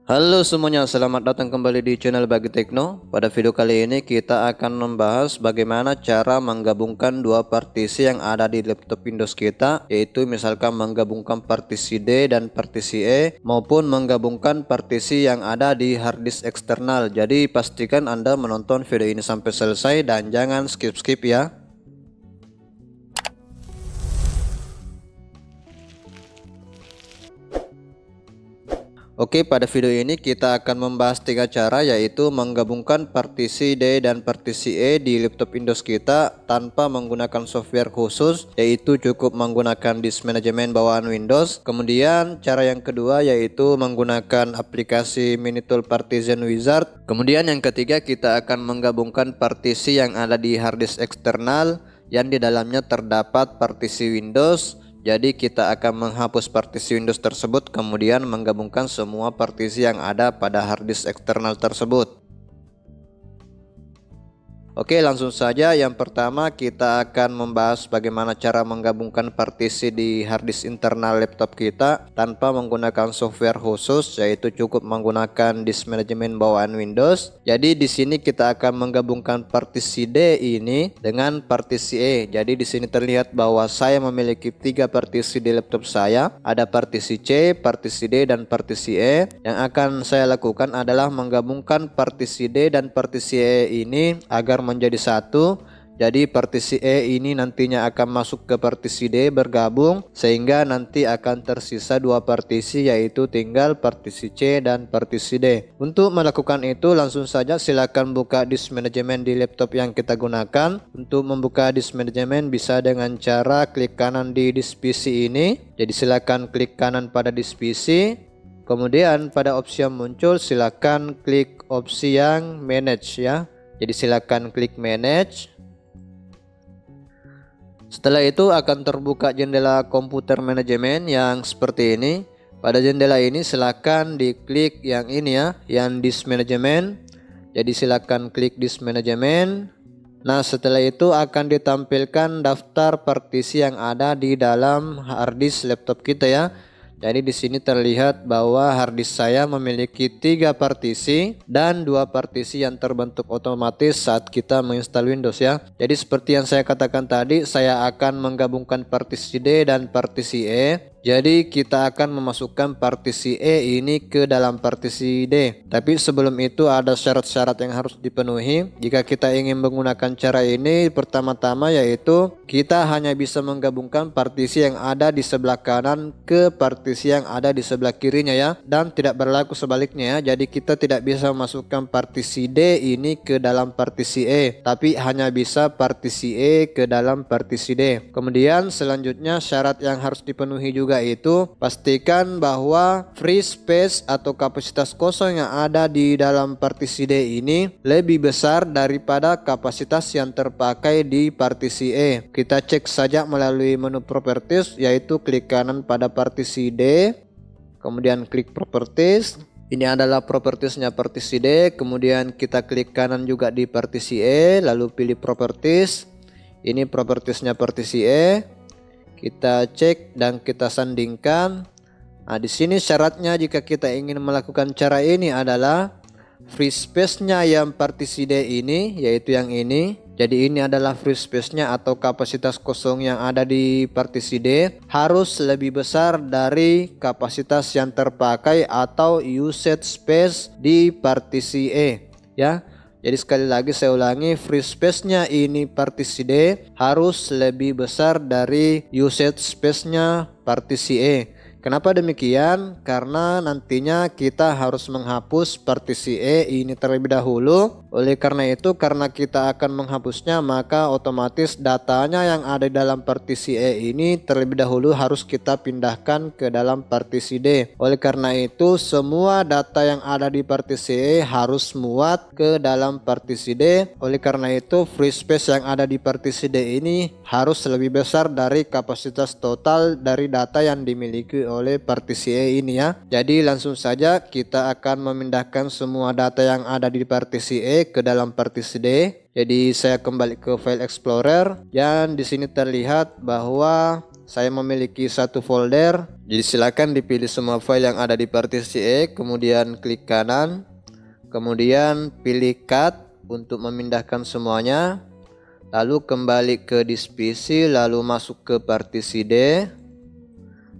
Halo semuanya, selamat datang kembali di channel Bagi Tekno. Pada video kali ini kita akan membahas bagaimana cara menggabungkan dua partisi yang ada di laptop Windows kita, yaitu misalkan menggabungkan partisi D dan partisi E maupun menggabungkan partisi yang ada di harddisk eksternal. Jadi pastikan Anda menonton video ini sampai selesai dan jangan skip-skip ya. Oke, pada video ini kita akan membahas tiga cara, yaitu menggabungkan partisi D dan partisi E di laptop Windows kita tanpa menggunakan software khusus, yaitu cukup menggunakan disk manajemen bawaan Windows. Kemudian cara yang kedua yaitu menggunakan aplikasi Minitool Partition Wizard. Kemudian yang ketiga kita akan menggabungkan partisi yang ada di harddisk eksternal yang di dalamnya terdapat partisi Windows. Jadi kita akan menghapus partisi Windows tersebut, kemudian menggabungkan semua partisi yang ada pada harddisk eksternal tersebut. Oke, langsung saja. Yang pertama kita akan membahas bagaimana cara menggabungkan partisi di harddisk internal laptop kita tanpa menggunakan software khusus, yaitu cukup menggunakan disk manajemen bawaan Windows. Jadi di sini kita akan menggabungkan partisi D ini dengan partisi E. Jadi di sini terlihat bahwa saya memiliki tiga partisi di laptop saya. Ada partisi C, partisi D, dan partisi E. Yang akan saya lakukan adalah menggabungkan partisi D dan partisi E ini agar menjadi satu. Jadi partisi E ini nantinya akan masuk ke partisi D bergabung, sehingga nanti akan tersisa dua partisi, yaitu tinggal partisi C dan partisi D. Untuk melakukan itu langsung saja silakan buka disk manajemen di laptop yang kita gunakan. Untuk membuka disk manajemen bisa dengan cara klik kanan di disk PC ini. Jadi silakan klik kanan pada disk PC. Kemudian pada opsi yang muncul silakan klik opsi yang manage ya. Jadi silakan klik manage. Setelah itu akan terbuka jendela komputer manajemen yang seperti ini. Pada jendela ini silakan diklik yang ini ya, yang disk manajemen. Jadi silakan klik disk manajemen. Nah, setelah itu akan ditampilkan daftar partisi yang ada di dalam harddisk laptop kita ya. Jadi di sini terlihat bahwa harddisk saya memiliki tiga partisi dan dua partisi yang terbentuk otomatis saat kita menginstal Windows ya. Jadi seperti yang saya katakan tadi, saya akan menggabungkan partisi D dan partisi E. Jadi kita akan memasukkan partisi E ini ke dalam partisi D. Tapi sebelum itu ada syarat-syarat yang harus dipenuhi. Jika kita ingin menggunakan cara ini, pertama-tama yaitu kita hanya bisa menggabungkan partisi yang ada di sebelah kanan ke partisi yang ada di sebelah kirinya ya. Dan tidak berlaku sebaliknya ya. Jadi kita tidak bisa memasukkan partisi D ini ke dalam partisi E, tapi hanya bisa partisi E ke dalam partisi D. Kemudian selanjutnya syarat yang harus dipenuhi juga itu pastikan bahwa free space atau kapasitas kosong yang ada di dalam partisi D ini lebih besar daripada kapasitas yang terpakai di partisi E. Kita cek saja melalui menu properties, yaitu klik kanan pada partisi D, kemudian klik properties. Ini adalah propertiesnya partisi D, kemudian kita klik kanan juga di partisi E, lalu pilih properties. Ini propertiesnya partisi E. Kita cek dan kita sandingkan. Nah, di sini syaratnya jika kita ingin melakukan cara ini adalah free space-nya yang partisi D ini, yaitu yang ini. Jadi ini adalah free space-nya atau kapasitas kosong yang ada di partisi D harus lebih besar dari kapasitas yang terpakai atau usage space di partisi E ya. Jadi sekali lagi saya ulangi, free space-nya ini partisi D harus lebih besar dari usage space-nya partisi E. Kenapa demikian? Karena nantinya kita harus menghapus partisi E ini terlebih dahulu. Oleh karena itu, karena kita akan menghapusnya, maka otomatis datanya yang ada di dalam partisi E ini terlebih dahulu harus kita pindahkan ke dalam partisi D. Oleh karena itu, semua data yang ada di partisi E harus muat ke dalam partisi D. Oleh karena itu, free space yang ada di partisi D ini harus lebih besar dari kapasitas total dari data yang dimiliki oleh partisi E ini ya. Jadi langsung saja kita akan memindahkan semua data yang ada di partisi E ke dalam partisi D. Jadi saya kembali ke file explorer dan di sini terlihat bahwa saya memiliki satu folder. Jadi silakan dipilih semua file yang ada di partisi E, kemudian klik kanan, kemudian pilih cut untuk memindahkan semuanya. Lalu kembali ke disk PC, lalu masuk ke partisi D,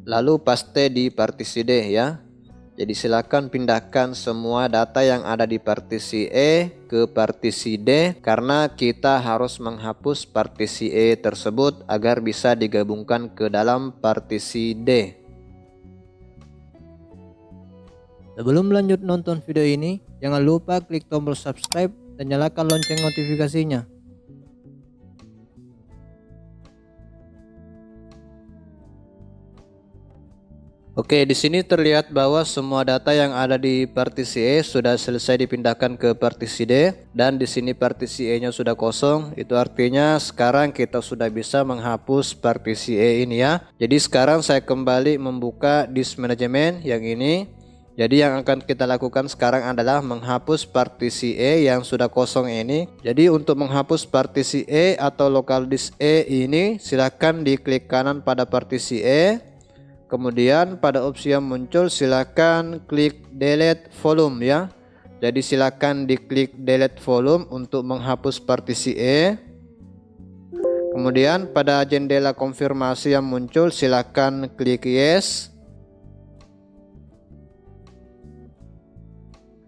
lalu paste di partisi D ya. Jadi silakan pindahkan semua data yang ada di partisi E ke partisi D karena kita harus menghapus partisi E tersebut agar bisa digabungkan ke dalam partisi D. Sebelum lanjut nonton video ini, jangan lupa klik tombol subscribe dan nyalakan lonceng notifikasinya. Oke, di sini terlihat bahwa semua data yang ada di partisi E sudah selesai dipindahkan ke partisi D, dan di sini partisi E-nya sudah kosong. Itu artinya sekarang kita sudah bisa menghapus partisi E ini ya. Jadi sekarang saya kembali membuka disk manajemen yang ini. Jadi yang akan kita lakukan sekarang adalah menghapus partisi E yang sudah kosong ini. Jadi untuk menghapus partisi E atau local disk E ini, silahkan diklik kanan pada partisi E. Kemudian pada opsi yang muncul silakan klik delete volume ya. Jadi silakan diklik delete volume untuk menghapus partisi E. Kemudian pada jendela konfirmasi yang muncul silakan klik yes.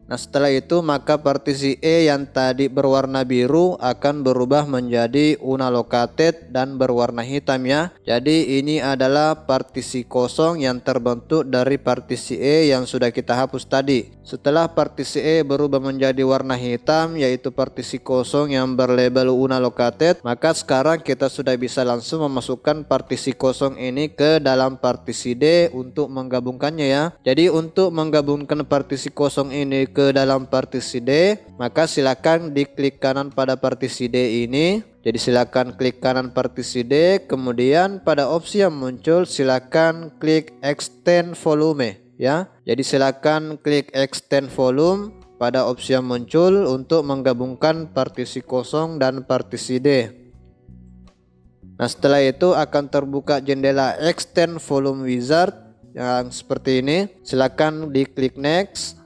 Nah setelah itu maka partisi E yang tadi berwarna biru akan berubah menjadi unallocated dan berwarna hitam ya. Jadi ini adalah partisi kosong yang terbentuk dari partisi E yang sudah kita hapus tadi. Setelah partisi E berubah menjadi warna hitam yaitu partisi kosong yang berlabel unallocated, maka sekarang kita sudah bisa langsung memasukkan partisi kosong ini ke dalam partisi D untuk menggabungkannya ya. Jadi untuk menggabungkan partisi kosong ini ke dalam partisi D, maka silakan diklik kanan pada partisi D ini. Jadi silakan klik kanan partisi D, kemudian pada opsi yang muncul silakan klik extend volume ya. Jadi silakan klik extend volume pada opsi yang muncul untuk menggabungkan partisi kosong dan partisi D. Nah setelah itu akan terbuka jendela extend volume wizard yang seperti ini. Silakan diklik next.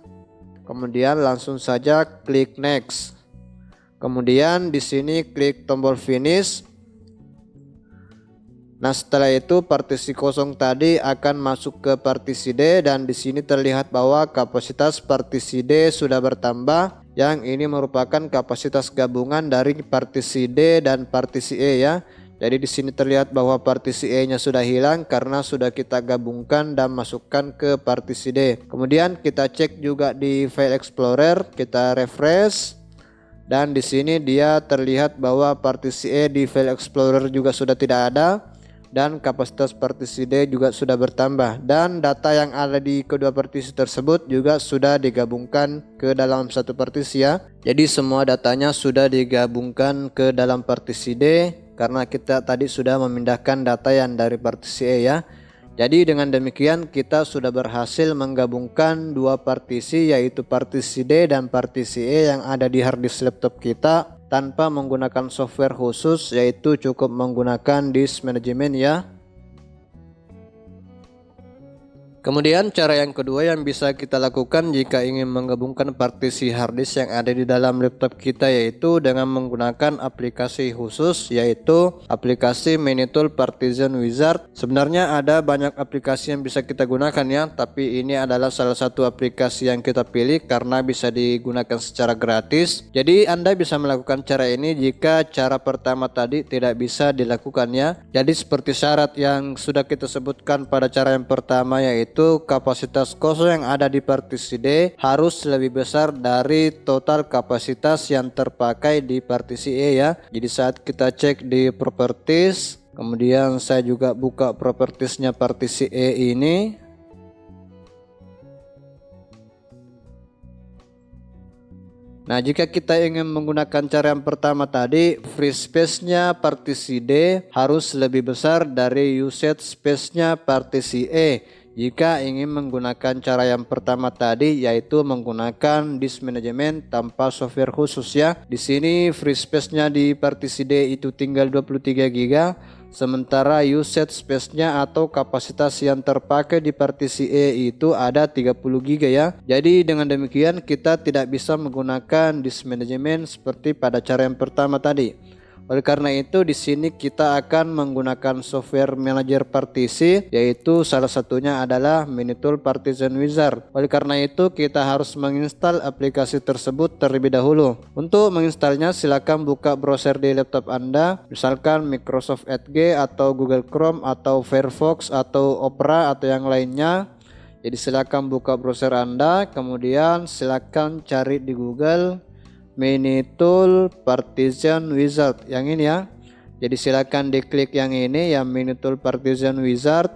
Kemudian langsung saja klik next. Kemudian di sini klik tombol finish. Nah, setelah itu partisi kosong tadi akan masuk ke partisi D dan di sini terlihat bahwa kapasitas partisi D sudah bertambah. Yang ini merupakan kapasitas gabungan dari partisi D dan partisi E ya. Jadi di sini terlihat bahwa partisi E-nya sudah hilang karena sudah kita gabungkan dan masukkan ke partisi D. Kemudian kita cek juga di File Explorer, kita refresh. Dan di sini dia terlihat bahwa partisi E di File Explorer juga sudah tidak ada dan kapasitas partisi D juga sudah bertambah dan data yang ada di kedua partisi tersebut juga sudah digabungkan ke dalam satu partisi ya. Jadi semua datanya sudah digabungkan ke dalam partisi D karena kita tadi sudah memindahkan data yang dari partisi E ya. Jadi dengan demikian kita sudah berhasil menggabungkan dua partisi yaitu partisi D dan partisi E yang ada di harddisk laptop kita tanpa menggunakan software khusus, yaitu cukup menggunakan disk manajemen ya. Kemudian cara yang kedua yang bisa kita lakukan jika ingin menggabungkan partisi harddisk yang ada di dalam laptop kita yaitu dengan menggunakan aplikasi khusus yaitu aplikasi Manitool Partition Wizard. Sebenarnya ada banyak aplikasi yang bisa kita gunakan ya, tapi ini adalah salah satu aplikasi yang kita pilih karena bisa digunakan secara gratis. Jadi Anda bisa melakukan cara ini jika cara pertama tadi tidak bisa dilakukan ya. Jadi seperti syarat yang sudah kita sebutkan pada cara yang pertama yaitu kapasitas kosong yang ada di partisi D harus lebih besar dari total kapasitas yang terpakai di partisi E ya. Jadi saat kita cek di properties, kemudian saya juga buka propertiesnya partisi E ini. Nah, jika kita ingin menggunakan cara yang pertama tadi, free space-nya partisi D harus lebih besar dari usage space-nya partisi E. Jika ingin menggunakan cara yang pertama tadi yaitu menggunakan disk manajemen tanpa software khusus ya. Di sini free space-nya di partisi D itu tinggal 23 GB, sementara usage space-nya atau kapasitas yang terpakai di partisi E itu ada 30 GB ya. Jadi dengan demikian kita tidak bisa menggunakan disk management seperti pada cara yang pertama tadi. Oleh karena itu di sini kita akan menggunakan software manager partisi, yaitu salah satunya adalah Minitool Partition Wizard. Oleh karena itu kita harus menginstal aplikasi tersebut terlebih dahulu. Untuk menginstalnya silakan buka browser di laptop Anda, misalkan Microsoft Edge atau Google Chrome atau Firefox atau Opera atau yang lainnya. Jadi silakan buka browser Anda, kemudian silakan cari di Google Minitool Partition Wizard yang ini ya. Jadi silakan diklik yang ini yang Minitool Partition Wizard.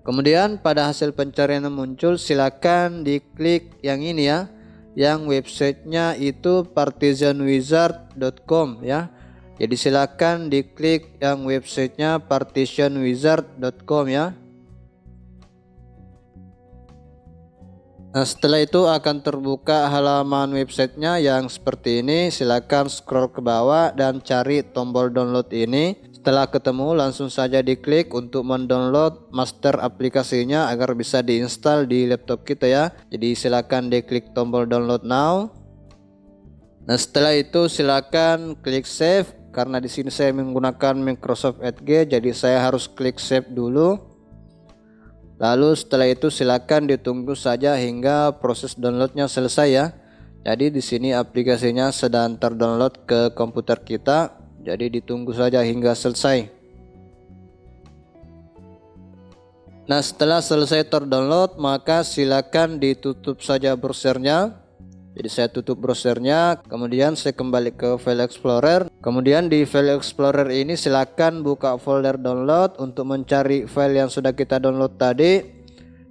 Kemudian pada hasil pencarian yang muncul silakan diklik yang ini ya, yang websitenya itu partitionwizard.com ya. Jadi silakan diklik yang websitenya partitionwizard.com ya. Nah, setelah itu akan terbuka halaman websitenya yang seperti ini. Silakan scroll ke bawah dan cari tombol download ini. Setelah ketemu langsung saja diklik untuk mendownload master aplikasinya agar bisa diinstal di laptop kita ya. Jadi silakan diklik tombol download now. Nah, setelah itu silakan klik save. Karena di sini saya menggunakan Microsoft Edge, jadi saya harus klik save dulu. Lalu setelah itu silakan ditunggu saja hingga proses downloadnya selesai ya. Jadi di sini aplikasinya sedang terdownload ke komputer kita. Jadi ditunggu saja hingga selesai. Nah, setelah selesai terdownload maka silakan ditutup saja browsernya. Jadi saya tutup browsernya, kemudian saya kembali ke File Explorer. Kemudian di File Explorer ini silakan buka folder download untuk mencari file yang sudah kita download tadi.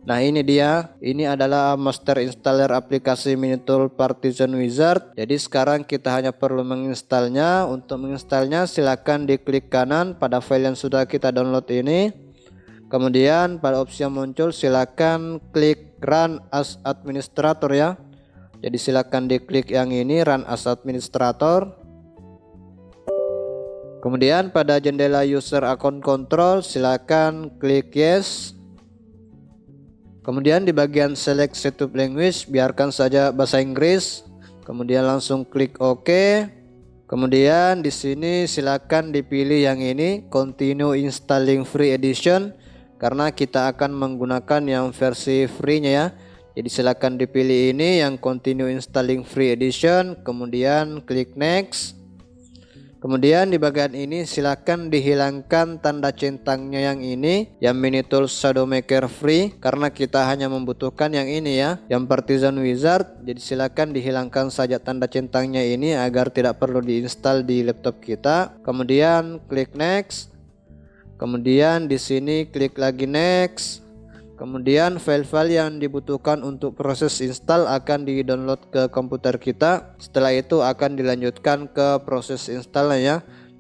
Nah, ini dia. Ini adalah master installer aplikasi Minitool Partition Wizard. Jadi sekarang kita hanya perlu menginstalnya. Untuk menginstalnya silakan diklik kanan pada file yang sudah kita download ini. Kemudian pada opsi yang muncul silakan klik Run as Administrator ya. Jadi silakan diklik yang ini Run as Administrator. Kemudian pada jendela User Account Control silakan klik Yes. Kemudian di bagian Select Setup Language biarkan saja bahasa Inggris. Kemudian langsung klik OK. Kemudian di sini silakan dipilih yang ini Continue Installing Free Edition karena kita akan menggunakan yang versi free-nya ya. Jadi silakan dipilih ini yang Continue Installing Free Edition, kemudian klik Next. Kemudian di bagian ini silakan dihilangkan tanda centangnya yang ini, yang Minitool Shadow Maker Free, karena kita hanya membutuhkan yang ini ya, yang Partition Wizard. Jadi silakan dihilangkan saja tanda centangnya ini agar tidak perlu diinstal di laptop kita. Kemudian klik Next. Kemudian di sini klik lagi Next. Kemudian file-file yang dibutuhkan untuk proses install akan di-download ke komputer kita. Setelah itu akan dilanjutkan ke proses installnya ya.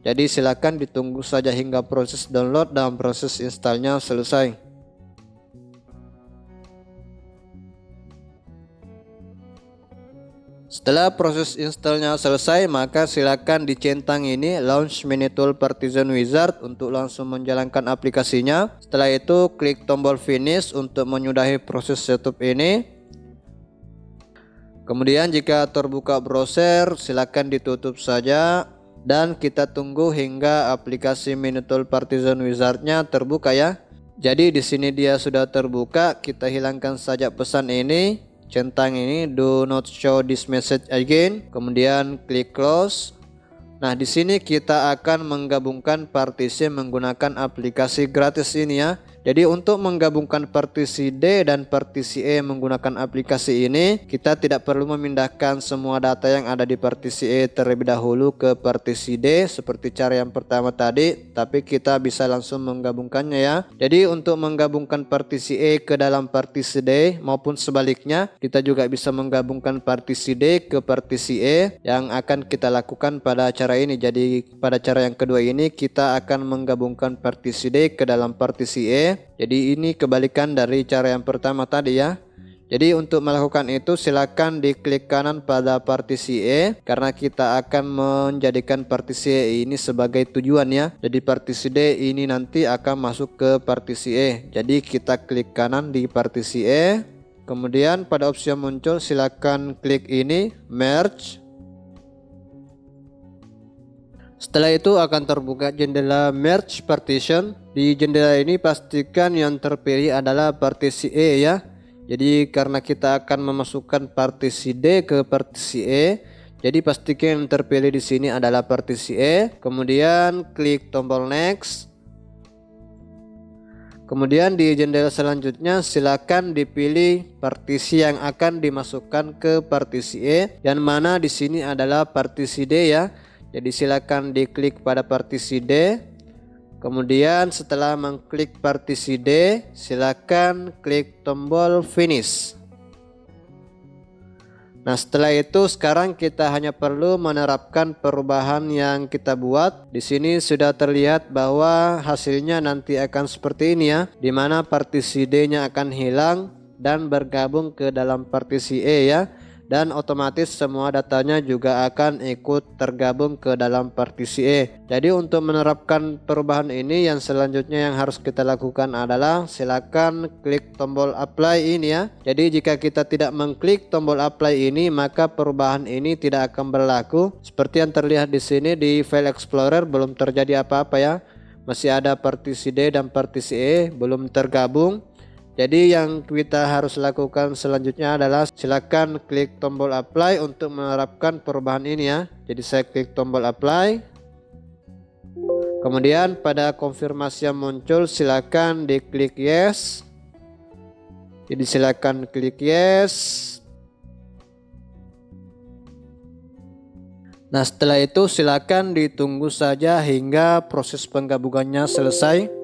Jadi silakan ditunggu saja hingga proses download dan proses installnya selesai. Setelah proses installnya selesai maka silakan dicentang ini Launch Minitool Partition Wizard untuk langsung menjalankan aplikasinya. Setelah itu klik tombol Finish untuk menyudahi proses setup ini. Kemudian jika terbuka browser silakan ditutup saja dan kita tunggu hingga aplikasi Minitool Partition Wizard-nya terbuka ya. Jadi di sini dia sudah terbuka, kita hilangkan saja pesan ini. Centang ini do not show this message again. Kemudian klik close. Nah, di sini kita akan menggabungkan partisi menggunakan aplikasi gratis ini ya. Jadi untuk menggabungkan partisi D dan partisi E menggunakan aplikasi ini, kita tidak perlu memindahkan semua data yang ada di partisi E terlebih dahulu ke partisi D seperti cara yang pertama tadi, tapi kita bisa langsung menggabungkannya ya. Jadi untuk menggabungkan partisi E ke dalam partisi D maupun sebaliknya, kita juga bisa menggabungkan partisi D ke partisi E yang akan kita lakukan pada cara ini. Jadi pada cara yang kedua ini kita akan menggabungkan partisi D ke dalam partisi E. Jadi ini kebalikan dari cara yang pertama tadi ya. Jadi untuk melakukan itu silakan diklik kanan pada partisi E karena kita akan menjadikan partisi E ini sebagai tujuan ya. Jadi partisi D ini nanti akan masuk ke partisi E. Jadi kita klik kanan di partisi E. Kemudian pada opsi yang muncul silakan klik ini merge. Setelah itu akan terbuka jendela merge partition. Di jendela ini pastikan yang terpilih adalah partisi E ya. Jadi karena kita akan memasukkan partisi D ke partisi E, jadi pastikan yang terpilih di sini adalah partisi E. Kemudian klik tombol next. Kemudian di jendela selanjutnya silakan dipilih partisi yang akan dimasukkan ke partisi E, yang mana di sini adalah partisi D ya. Jadi silakan diklik pada partisi D. Kemudian setelah mengklik partisi D, silakan klik tombol finish. Nah, setelah itu sekarang kita hanya perlu menerapkan perubahan yang kita buat. Di sini sudah terlihat bahwa hasilnya nanti akan seperti ini ya, di mana partisi D-nya akan hilang dan bergabung ke dalam partisi E ya. Dan otomatis semua datanya juga akan ikut tergabung ke dalam partisi E. Jadi untuk menerapkan perubahan ini yang selanjutnya yang harus kita lakukan adalah silakan klik tombol apply ini ya. Jadi jika kita tidak mengklik tombol apply ini maka perubahan ini tidak akan berlaku. Seperti yang terlihat di sini di File Explorer belum terjadi apa-apa ya. Masih ada partisi D dan partisi E belum tergabung. Jadi yang kita harus lakukan selanjutnya adalah silakan klik tombol apply untuk menerapkan perubahan ini ya. Jadi saya klik tombol apply. Kemudian pada konfirmasi yang muncul silakan diklik yes. Jadi silakan klik yes. Nah, setelah itu silakan ditunggu saja hingga proses penggabungannya selesai.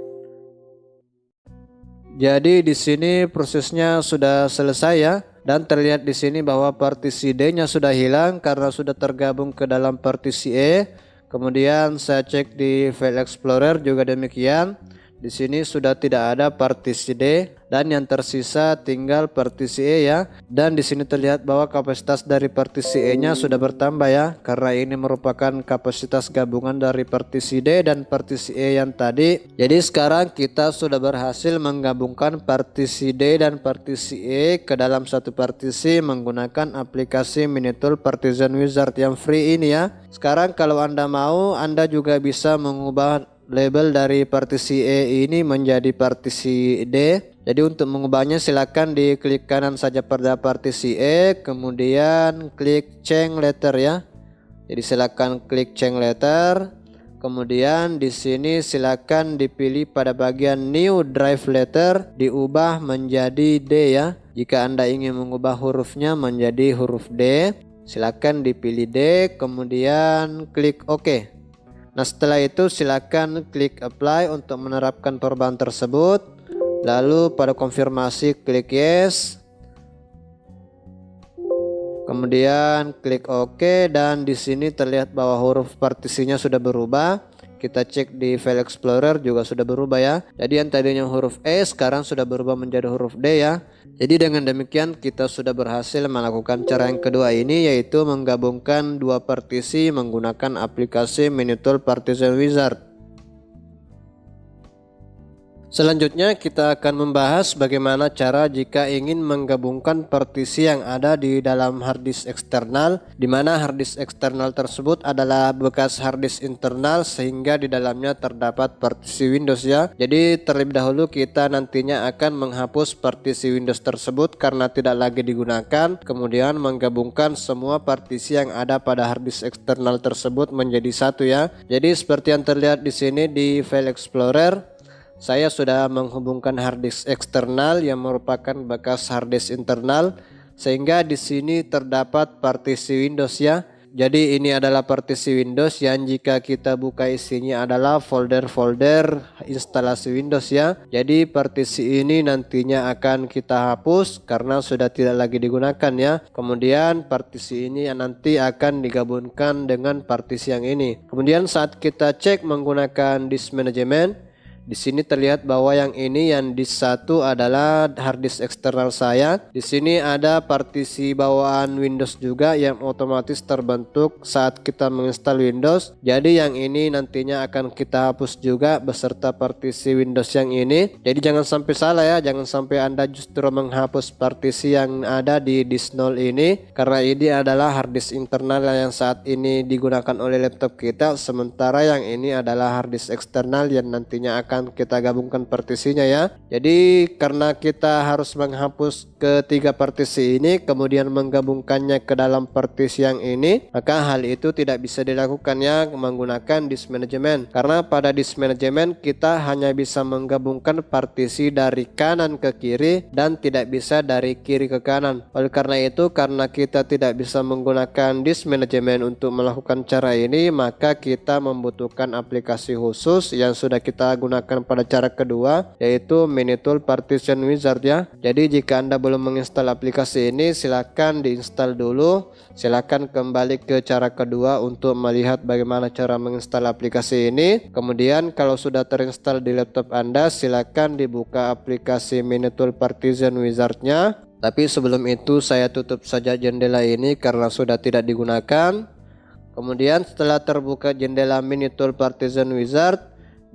Jadi di sini prosesnya sudah selesai ya, dan terlihat di sini bahwa partisi D-nya sudah hilang karena sudah tergabung ke dalam partisi E. Kemudian saya cek di File Explorer juga demikian. Di sini sudah tidak ada partisi D dan yang tersisa tinggal partisi E ya. Dan di sini terlihat bahwa kapasitas dari partisi E-nya sudah bertambah ya, karena ini merupakan kapasitas gabungan dari partisi D dan partisi E yang tadi. Jadi sekarang kita sudah berhasil menggabungkan partisi D dan partisi E ke dalam satu partisi menggunakan aplikasi Minitool Partition Wizard yang free ini ya. Sekarang kalau Anda mau, Anda juga bisa mengubah label dari partisi E ini menjadi partisi D. Jadi untuk mengubahnya silakan diklik kanan saja pada partisi E, kemudian klik change letter ya. Jadi silakan klik change letter. Kemudian di sini silakan dipilih pada bagian new drive letter, diubah menjadi D ya. Jika Anda ingin mengubah hurufnya menjadi huruf D, silakan dipilih D, kemudian klik OK. Nah, setelah itu silakan klik apply untuk menerapkan perubahan tersebut. Lalu pada konfirmasi klik yes. Kemudian klik OK dan di sini terlihat bahwa huruf partisinya sudah berubah. Kita cek di File Explorer juga sudah berubah ya. Jadi yang tadinya huruf E sekarang sudah berubah menjadi huruf D ya. Jadi dengan demikian kita sudah berhasil melakukan cara yang kedua ini, yaitu menggabungkan dua partisi menggunakan aplikasi Minitool Partition Wizard. Selanjutnya kita akan membahas bagaimana cara jika ingin menggabungkan partisi yang ada di dalam harddisk eksternal, di mana harddisk eksternal tersebut adalah bekas harddisk internal sehingga di dalamnya terdapat partisi Windows ya. Jadi terlebih dahulu kita nantinya akan menghapus partisi Windows tersebut karena tidak lagi digunakan, kemudian menggabungkan semua partisi yang ada pada harddisk eksternal tersebut menjadi satu ya. Jadi seperti yang terlihat di sini di File Explorer, saya sudah menghubungkan harddisk eksternal yang merupakan bekas harddisk internal, sehingga di sini terdapat partisi Windows ya. Jadi ini adalah partisi Windows yang jika kita buka isinya adalah folder-folder instalasi Windows ya. Jadi partisi ini nantinya akan kita hapus karena sudah tidak lagi digunakan ya. Kemudian partisi ini nanti akan digabungkan dengan partisi yang ini. Kemudian saat kita cek menggunakan disk management, Di sini terlihat bahwa yang ini yang disk 1 adalah harddisk eksternal saya. Di sini ada partisi bawaan Windows juga yang otomatis terbentuk saat kita menginstal Windows. Jadi yang ini nantinya akan kita hapus juga beserta partisi Windows yang ini. Jadi jangan sampai salah ya, jangan sampai Anda justru menghapus partisi yang ada di disk 0 ini, karena ini adalah harddisk internal yang saat ini digunakan oleh laptop kita, sementara yang ini adalah harddisk eksternal yang nantinya akan kita gabungkan partisinya ya. Jadi karena kita harus menghapus ketiga partisi ini kemudian menggabungkannya ke dalam partisi yang ini, maka hal itu tidak bisa dilakukan ya menggunakan disk manajemen, karena pada disk manajemen kita hanya bisa menggabungkan partisi dari kanan ke kiri dan tidak bisa dari kiri ke kanan. Oleh karena itu, karena kita tidak bisa menggunakan disk manajemen untuk melakukan cara ini, maka kita membutuhkan aplikasi khusus yang sudah kita gunakan pada cara kedua, yaitu Minitool Partition Wizard ya. Jadi jika Anda belum menginstal aplikasi ini, silakan diinstal dulu. Silakan kembali ke cara kedua untuk melihat bagaimana cara menginstal aplikasi ini. Kemudian kalau sudah terinstall di laptop Anda, silakan dibuka aplikasi Minitool Partition Wizard-nya. Tapi sebelum itu saya tutup saja jendela ini karena sudah tidak digunakan. Kemudian setelah terbuka jendela Minitool Partition Wizard,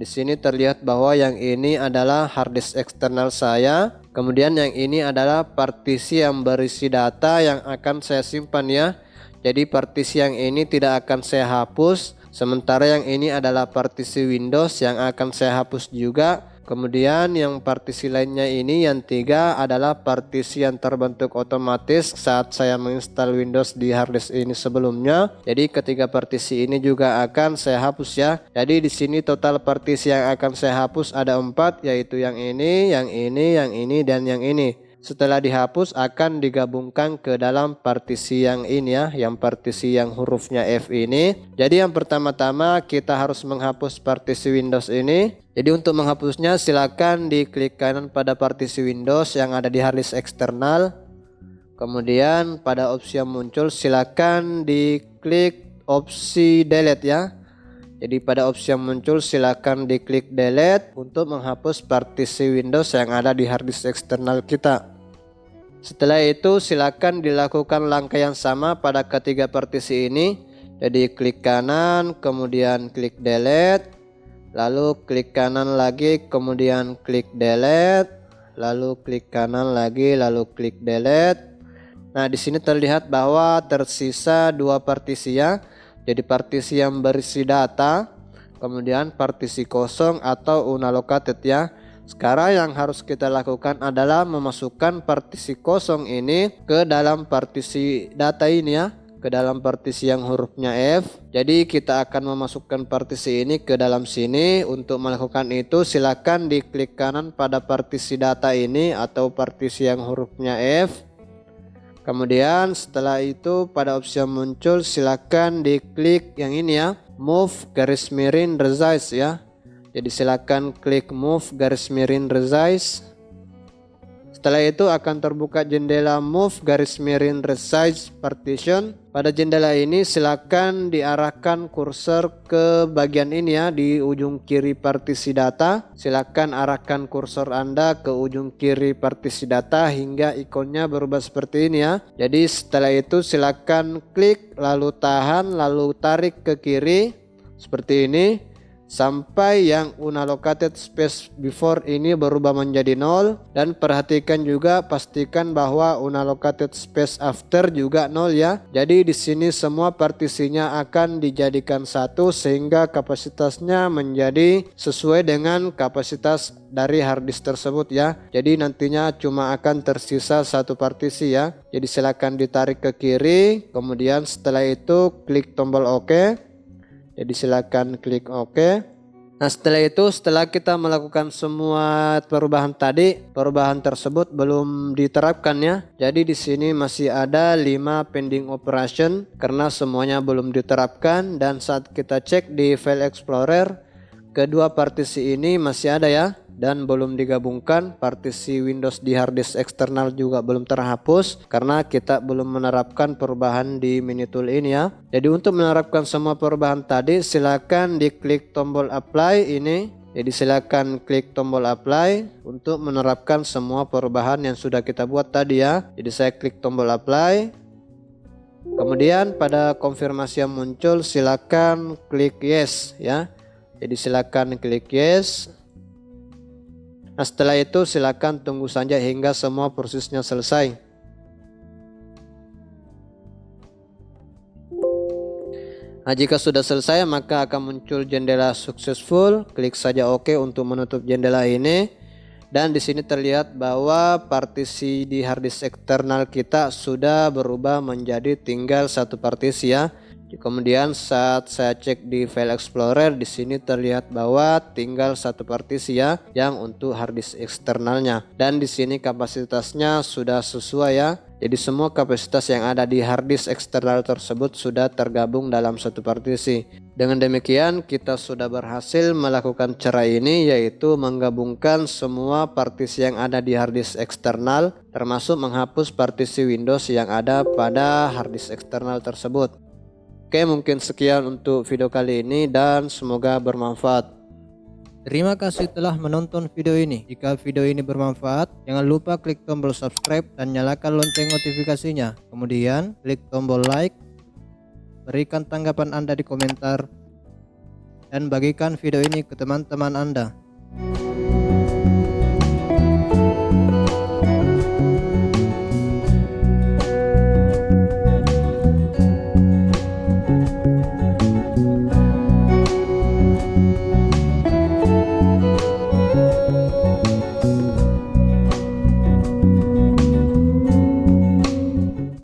di sini terlihat bahwa yang ini adalah harddisk eksternal saya. Kemudian yang ini adalah partisi yang berisi data yang akan saya simpan ya. Jadi partisi yang ini tidak akan saya hapus. Sementara yang ini adalah partisi Windows yang akan saya hapus juga. Kemudian yang partisi lainnya ini yang 3 adalah partisi yang terbentuk otomatis saat saya menginstal Windows di harddisk ini sebelumnya. Jadi ketiga partisi ini juga akan saya hapus ya. Jadi di sini total partisi yang akan saya hapus ada 4, yaitu yang ini, yang ini, yang ini, dan yang ini. Setelah dihapus akan digabungkan ke dalam partisi yang ini ya, yang partisi yang hurufnya F ini. Jadi yang pertama-tama kita harus menghapus partisi Windows ini. Jadi untuk menghapusnya silakan diklik kanan pada partisi Windows yang ada di harddisk eksternal. Kemudian pada opsi yang muncul silakan diklik opsi delete ya. Jadi pada opsi yang muncul silakan diklik delete untuk menghapus partisi Windows yang ada di harddisk eksternal kita. Setelah itu silakan dilakukan langkah yang sama pada ketiga partisi ini. Jadi klik kanan, kemudian klik delete, lalu klik kanan lagi, kemudian klik delete, lalu klik kanan lagi, lalu klik delete. Nah, di sini terlihat bahwa tersisa 2 partisi ya. Jadi partisi yang berisi data, kemudian partisi kosong atau unallocated ya. Sekarang yang harus kita lakukan adalah memasukkan partisi kosong ini ke dalam partisi data ini ya, ke dalam partisi yang hurufnya F. Jadi kita akan memasukkan partisi ini ke dalam sini. Untuk melakukan itu silakan diklik kanan pada partisi data ini atau partisi yang hurufnya F. Kemudian setelah itu pada opsi yang muncul silakan diklik yang ini ya, move garis miring resize ya. Jadi silakan klik move garis miring resize. Setelah itu akan terbuka jendela move garis miring resize partition. Pada jendela ini silakan diarahkan kursor ke bagian ini ya, di ujung kiri partisi data. Silakan arahkan kursor Anda ke ujung kiri partisi data hingga ikonnya berubah seperti ini ya. Jadi setelah itu silakan klik lalu tahan lalu tarik ke kiri seperti ini sampai yang unallocated space before ini berubah menjadi 0, dan perhatikan juga pastikan bahwa unallocated space after juga 0 ya. Jadi di sini semua partisinya akan dijadikan 1 sehingga kapasitasnya menjadi sesuai dengan kapasitas dari harddisk tersebut ya. Jadi nantinya cuma akan tersisa 1 partisi ya. Jadi silakan ditarik ke kiri, kemudian setelah itu klik tombol OK. Jadi silakan klik OK. Nah setelah itu, setelah kita melakukan semua perubahan tadi, perubahan tersebut belum diterapkan ya. Jadi di sini masih ada 5 pending operation karena semuanya belum diterapkan. Dan saat kita cek di file explorer, kedua partisi ini masih ada ya dan belum digabungkan. Partisi Windows di harddisk eksternal juga belum terhapus karena kita belum menerapkan perubahan di Minitool ini ya. Jadi untuk menerapkan semua perubahan tadi silakan diklik tombol apply ini. Jadi silakan klik tombol apply untuk menerapkan semua perubahan yang sudah kita buat tadi ya. Jadi saya klik tombol apply. Kemudian pada konfirmasi yang muncul silakan klik yes ya. Jadi silakan klik yes. Nah setelah itu silakan tunggu saja hingga semua prosesnya selesai. Nah jika sudah selesai maka akan muncul jendela successful. Klik saja OK untuk menutup jendela ini. Dan di sini terlihat bahwa partisi di harddisk eksternal kita sudah berubah menjadi tinggal satu partisi ya. Kemudian saat saya cek di file explorer, di sini terlihat bahwa tinggal satu partisi ya yang untuk harddisk eksternalnya. Dan di sini kapasitasnya sudah sesuai ya. Jadi semua kapasitas yang ada di harddisk eksternal tersebut sudah tergabung dalam satu partisi. Dengan demikian kita sudah berhasil melakukan cara ini, yaitu menggabungkan semua partisi yang ada di harddisk eksternal termasuk menghapus partisi Windows yang ada pada harddisk eksternal tersebut. Oke, mungkin sekian untuk video kali ini dan semoga bermanfaat. Terima kasih telah menonton video ini. Jika video ini bermanfaat, jangan lupa klik tombol subscribe dan nyalakan lonceng notifikasinya. Kemudian klik tombol like, berikan tanggapan Anda di komentar, dan bagikan video ini ke teman-teman Anda.